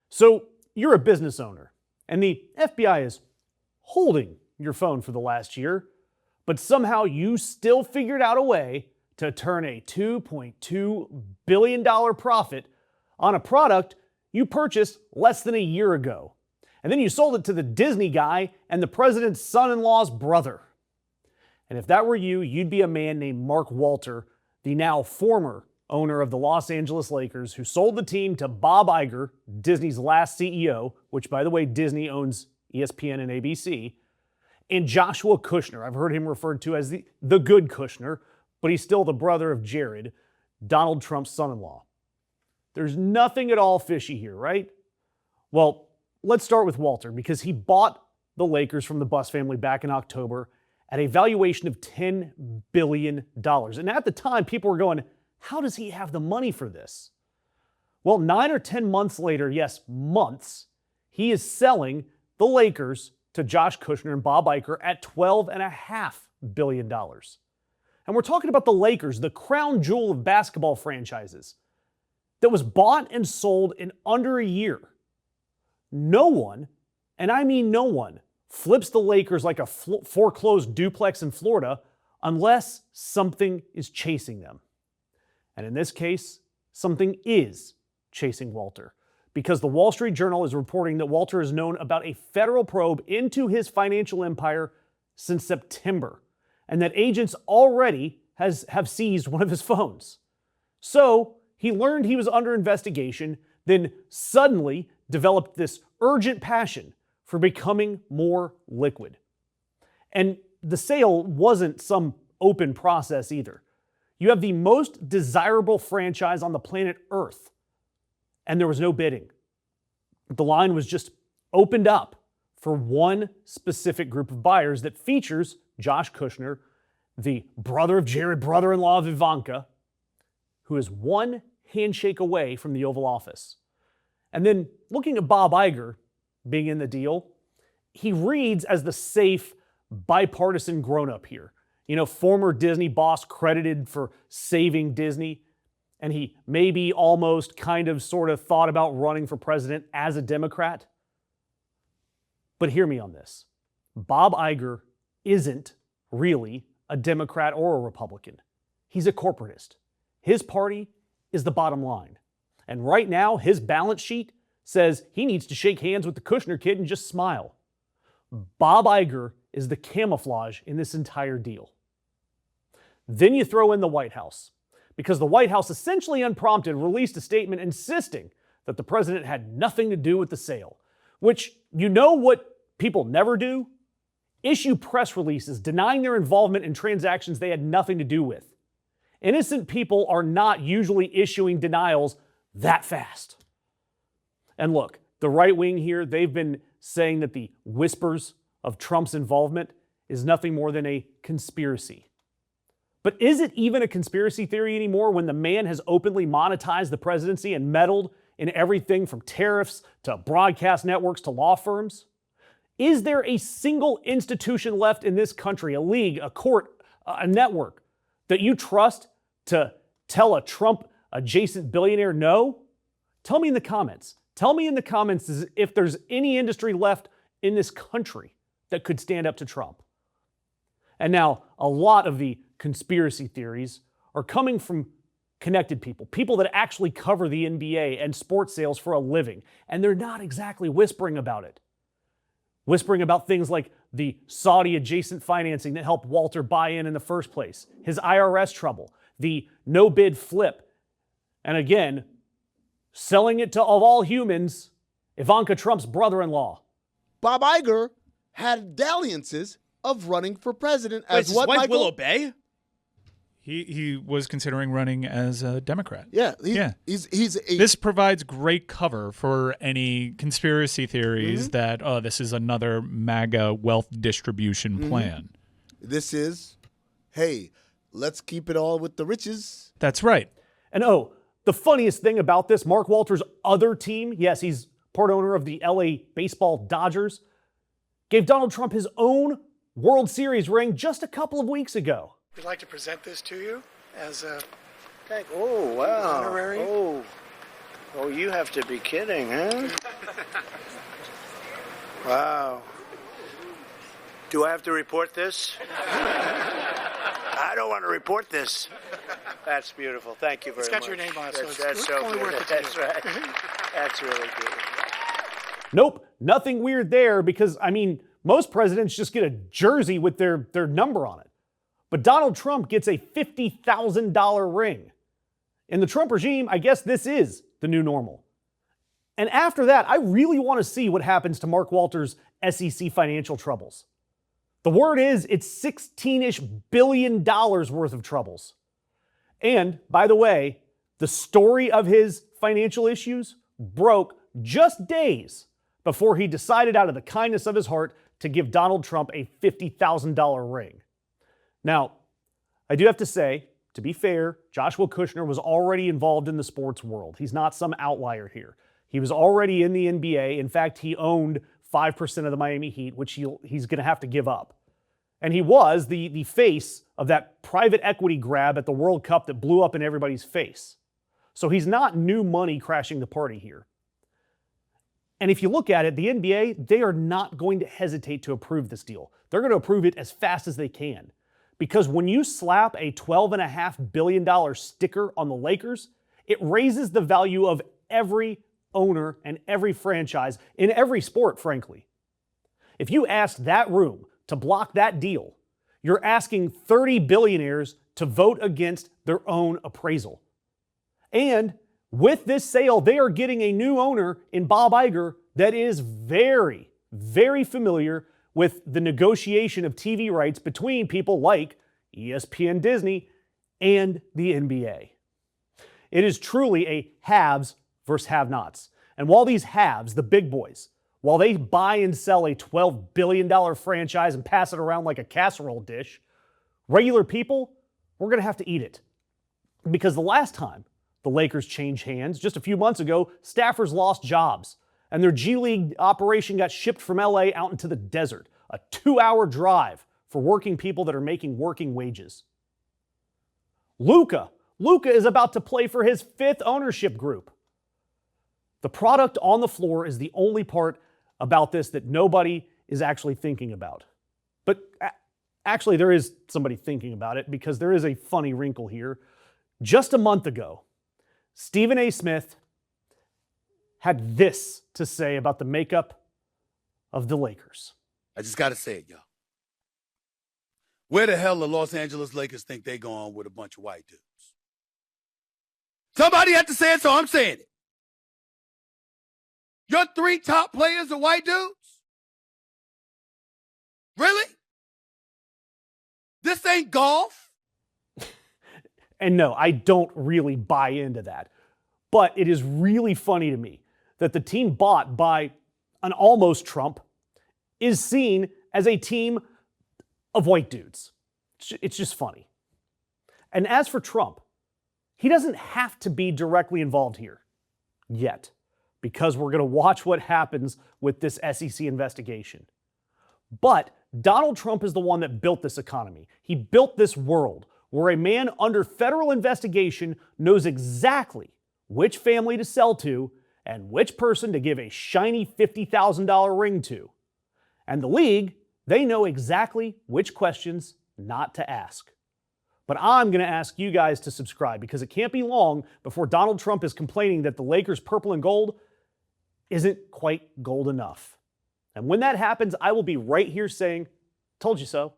So you're a business owner, and the FBI is holding your phone for the last year, but somehow you still figured out a way to turn a $2.2 billion profit on a product you purchased less than a year ago. And then you sold it to the Disney guy and the president's son-in-law's brother. And if that were you, you'd be a man named Mark Walter, the now former owner of the Los Angeles Lakers, who sold the team to Bob Iger, Disney's last CEO, which, by the way, Disney owns ESPN and ABC, and Joshua Kushner. I've heard him referred to as the good Kushner, but he's still the brother of Jared, Donald Trump's son-in-law. There's nothing at all fishy here, right? Well, let's start with Walter, because he bought the Lakers from the Buss family back in October at a valuation of $10 billion. And at the time, people were going, how does he have the money for this? Well, 9 or 10 months later, yes, months, he is selling the Lakers to Josh Kushner and Bob Iger at $12.5 billion. And we're talking about the Lakers, the crown jewel of basketball franchises, that was bought and sold in under a year. No one, and I mean no one, flips the Lakers like a foreclosed duplex in Florida unless something is chasing them. And in this case, something is chasing Walter, because the Wall Street Journal is reporting that Walter has known about a federal probe into his financial empire since September, and that agents already have seized one of his phones. So he learned he was under investigation, then suddenly developed this urgent passion for becoming more liquid. And the sale wasn't some open process either. You have the most desirable franchise on the planet Earth, and there was no bidding. The line was just opened up for one specific group of buyers that features Josh Kushner, the brother of Jared, brother-in-law of Ivanka, who is one handshake away from the Oval Office. And then looking at Bob Iger being in the deal, he reads as the safe, bipartisan grown-up here. You know, former Disney boss credited for saving Disney, and he maybe almost kind of sort of thought about running for president as a Democrat. But hear me on this. Bob Iger isn't really a Democrat or a Republican. He's a corporatist. His party is the bottom line. And right now, his balance sheet says he needs to shake hands with the Kushner kid and just smile. Bob Iger is the camouflage in this entire deal. Then you throw in the White House, because the White House essentially unprompted released a statement insisting that the president had nothing to do with the sale, which, you know what people never do? Issue press releases denying their involvement in transactions they had nothing to do with. Innocent people are not usually issuing denials that fast. And look, the right wing here, they've been saying that the whispers of Trump's involvement is nothing more than a conspiracy. But is it even a conspiracy theory anymore when the man has openly monetized the presidency and meddled in everything from tariffs to broadcast networks to law firms? Is there a single institution left in this country, a league, a court, a network, that you trust to tell a Trump-adjacent billionaire no? Tell me in the comments. Tell me in the comments if there's any industry left in this country that could stand up to Trump. And now, a lot of the conspiracy theories are coming from connected people, people that actually cover the NBA and sports sales for a living, and they're not exactly whispering about it. Whispering about things like the Saudi-adjacent financing that helped Walter buy in the first place, his IRS trouble, the no-bid flip, and again, selling it to, of all humans, Ivanka Trump's brother-in-law. Bob Iger had dalliances of running for president as what, wife Michael? will obey? He was considering running as a Democrat. Yeah. This provides great cover for any conspiracy theories that, this is another MAGA wealth distribution plan. This is, hey, let's keep it all with the riches. That's right. And the funniest thing about this, Mark Walter's other team, yes, he's part owner of the LA baseball Dodgers, gave Donald Trump his own World Series ring just a couple of weeks ago. We'd like to present this to you as a Oh, wow. honorary. Oh, you have to be kidding, huh? Wow. Do I have to report this? I don't want to report this. That's beautiful. Thank you very much. It's got your name on it, so That's it's so only good. worth it to That's you. right. That's really good. Nope, nothing weird there because, most presidents just get a jersey with their number on it. But Donald Trump gets a $50,000 ring. In the Trump regime, I guess this is the new normal. And after that, I really want to see what happens to Mark Walters' SEC financial troubles. The word is it's $16-ish billion worth of troubles. And, by the way, the story of his financial issues broke just days before he decided out of the kindness of his heart to give Donald Trump a $50,000 ring. Now, I do have to say, to be fair, Joshua Kushner was already involved in the sports world. He's not some outlier here. He was already in the NBA. In fact, he owned 5% of the Miami Heat, which he's going to have to give up. And he was the face of that private equity grab at the World Cup that blew up in everybody's face. So he's not new money crashing the party here. And if you look at it, the NBA, they are not going to hesitate to approve this deal. They're going to approve it as fast as they can. Because when you slap a $12.5 billion sticker on the Lakers, it raises the value of every owner and every franchise in every sport, frankly. If you ask that room to block that deal, you're asking 30 billionaires to vote against their own appraisal. And with this sale, they are getting a new owner in Bob Iger that is very, very familiar with the negotiation of TV rights between people like ESPN, Disney, and the NBA. It is truly a haves versus have-nots. And while these haves, the big boys, while they buy and sell a $12 billion franchise and pass it around like a casserole dish, regular people, we're going to have to eat it. Because the last time the Lakers changed hands, just a few months ago, staffers lost jobs, and their G League operation got shipped from LA out into the desert, a 2-hour drive for working people that are making working wages. Luka is about to play for his 5th ownership group. The product on the floor is the only part about this that nobody is actually thinking about. But actually, there is somebody thinking about it because there is a funny wrinkle here. Just a month ago, Stephen A. Smith had this to say about the makeup of the Lakers. I just got to say it, y'all. Where the hell the Los Angeles Lakers think they going with a bunch of white dudes? Somebody had to say it, so I'm saying it. Your 3 top players are white dudes? Really? This ain't golf? And no, I don't really buy into that. But it is really funny to me that the team bought by an almost Trump is seen as a team of white dudes. It's just funny. And as for Trump, he doesn't have to be directly involved here yet, because we're going to watch what happens with this SEC investigation. But Donald Trump is the one that built this economy. He built this world where a man under federal investigation knows exactly which family to sell to and which person to give a shiny $50,000 ring to. And the league, they know exactly which questions not to ask. But I'm going to ask you guys to subscribe because it can't be long before Donald Trump is complaining that the Lakers' purple and gold isn't quite gold enough. And when that happens, I will be right here saying, told you so.